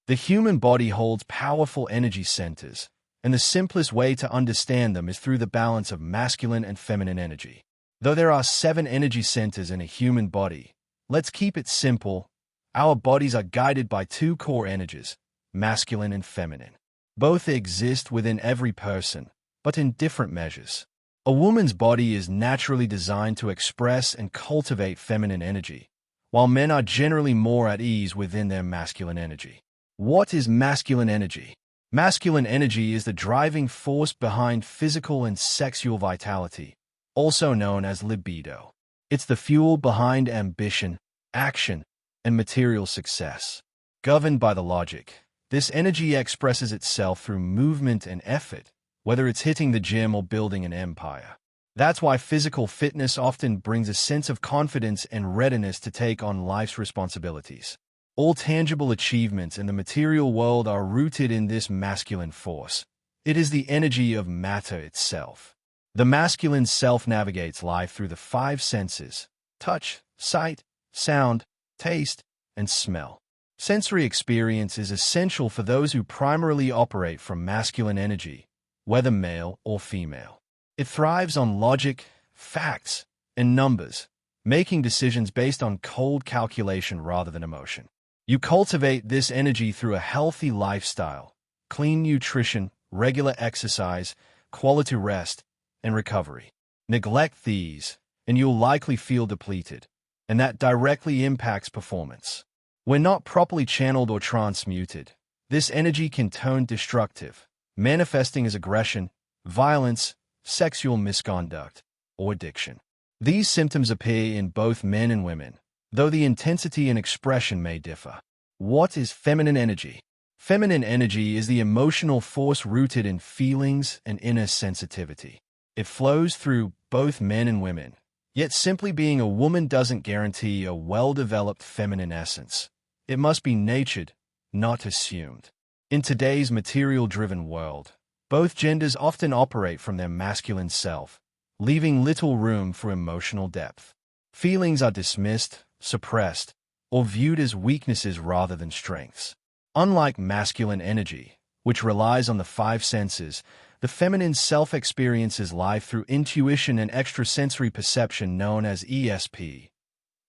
The human body holds powerful energy centers, and the simplest way to understand them is through the balance of masculine and feminine energy. Though there are 7 energy centers in a human body, let's keep it simple. Our bodies are guided by 2 core energies, masculine and feminine. Both exist within every person, but in different measures. A woman's body is naturally designed to express and cultivate feminine energy, while men are generally more at ease within their masculine energy. What is masculine energy? Masculine energy is the driving force behind physical and sexual vitality, also known as libido. It's the fuel behind ambition, action, and material success. Governed by the logic, this energy expresses itself through movement and effort, whether it's hitting the gym or building an empire. That's why physical fitness often brings a sense of confidence and readiness to take on life's responsibilities. All tangible achievements in the material world are rooted in this masculine force. It is the energy of matter itself. The masculine self navigates life through the 5 senses: touch, sight, sound, taste, and smell. Sensory experience is essential for those who primarily operate from masculine energy, whether male or female. It thrives on logic, facts, and numbers, making decisions based on cold calculation rather than emotion. You cultivate this energy through a healthy lifestyle, clean nutrition, regular exercise, quality rest, and recovery. Neglect these, and you'll likely feel depleted, and that directly impacts performance. When not properly channeled or transmuted, this energy can turn destructive, manifesting as aggression, violence, sexual misconduct, or addiction. These symptoms appear in both men and women, though the intensity and expression may differ. What is feminine energy? Feminine energy is the emotional force rooted in feelings and inner sensitivity. It flows through both men and women, yet simply being a woman doesn't guarantee a well-developed feminine essence. It must be nurtured, not assumed. In today's material-driven world, both genders often operate from their masculine self, leaving little room for emotional depth. Feelings are dismissed, suppressed, or viewed as weaknesses rather than strengths. Unlike masculine energy, which relies on the 5 senses, the feminine self experiences life through intuition and extrasensory perception known as ESP.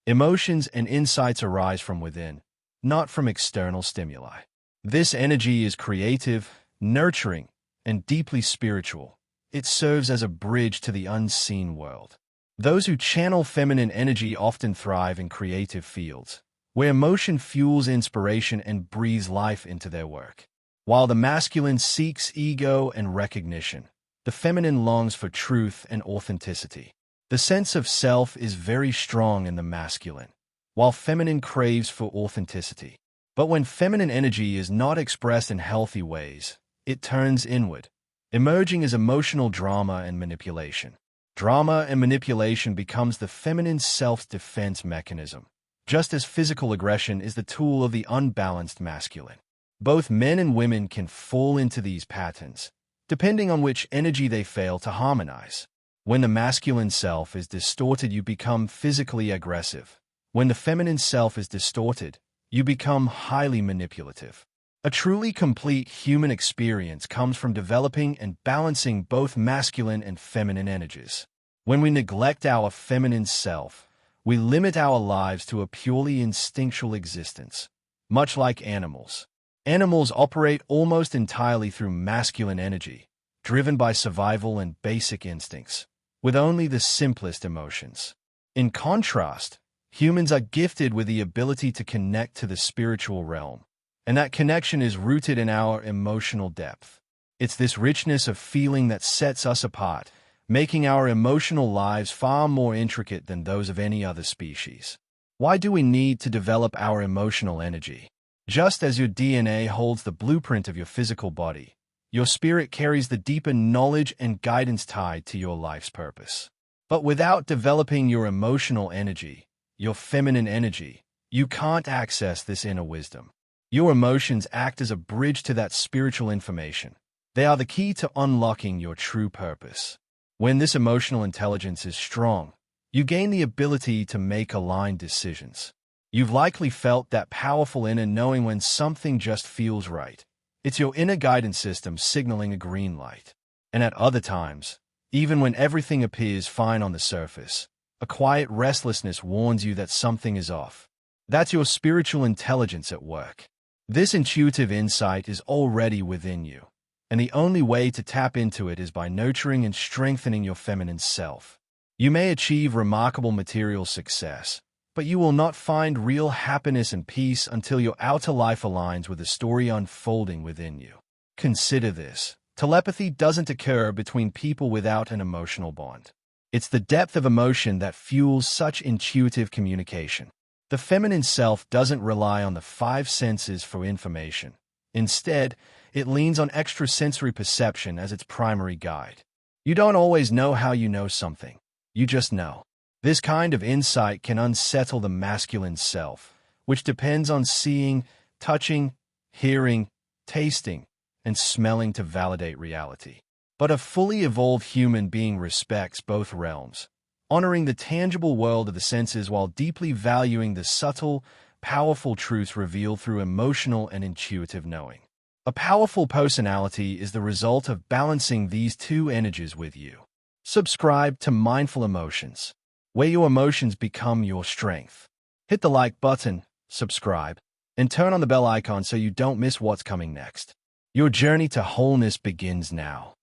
Emotions and insights arise from within, not from external stimuli. This energy is creative, nurturing, and deeply spiritual. It serves as a bridge to the unseen world. Those who channel feminine energy often thrive in creative fields, where emotion fuels inspiration and breathes life into their work. While the masculine seeks ego and recognition, the feminine longs for truth and authenticity. The sense of self is very strong in the masculine, while feminine craves for authenticity. But when feminine energy is not expressed in healthy ways, it turns inward, emerging as emotional drama and manipulation. Drama and manipulation becomes the feminine self-defense mechanism, just as physical aggression is the tool of the unbalanced masculine. Both men and women can fall into these patterns, depending on which energy they fail to harmonize. When the masculine self is distorted, you become physically aggressive. When the feminine self is distorted, you become highly manipulative. A truly complete human experience comes from developing and balancing both masculine and feminine energies. When we neglect our feminine self, we limit our lives to a purely instinctual existence. Much like animals. Animals operate almost entirely through masculine energy, driven by survival and basic instincts, with only the simplest emotions. In contrast, humans are gifted with the ability to connect to the spiritual realm, and that connection is rooted in our emotional depth. It's this richness of feeling that sets us apart, making our emotional lives far more intricate than those of any other species. Why do we need to develop our emotional energy? Just as your DNA holds the blueprint of your physical body, your spirit carries the deeper knowledge and guidance tied to your life's purpose. But without developing your emotional energy, your feminine energy, you can't access this inner wisdom. Your emotions act as a bridge to that spiritual information. They are the key to unlocking your true purpose. When this emotional intelligence is strong, you gain the ability to make aligned decisions. You've likely felt that powerful inner knowing when something just feels right. It's your inner guidance system signaling a green light. And at other times, even when everything appears fine on the surface, a quiet restlessness warns you that something is off. That's your spiritual intelligence at work. This intuitive insight is already within you, and the only way to tap into it is by nurturing and strengthening your feminine self. You may achieve remarkable material success, but you will not find real happiness and peace until your outer life aligns with the story unfolding within you. Consider this. Telepathy doesn't occur between people without an emotional bond. It's the depth of emotion that fuels such intuitive communication. The feminine self doesn't rely on the five senses for information. Instead, it leans on extrasensory perception as its primary guide. You don't always know how you know something. You just know. This kind of insight can unsettle the masculine self, which depends on seeing, touching, hearing, tasting, and smelling to validate reality. But a fully evolved human being respects both realms, honoring the tangible world of the senses while deeply valuing the subtle, powerful truths revealed through emotional and intuitive knowing. A powerful personality is the result of balancing these two energies with you. Subscribe to Mindful Emotions, where your emotions become your strength. Hit the like button, subscribe, and turn on the bell icon so you don't miss what's coming next. Your journey to wholeness begins now.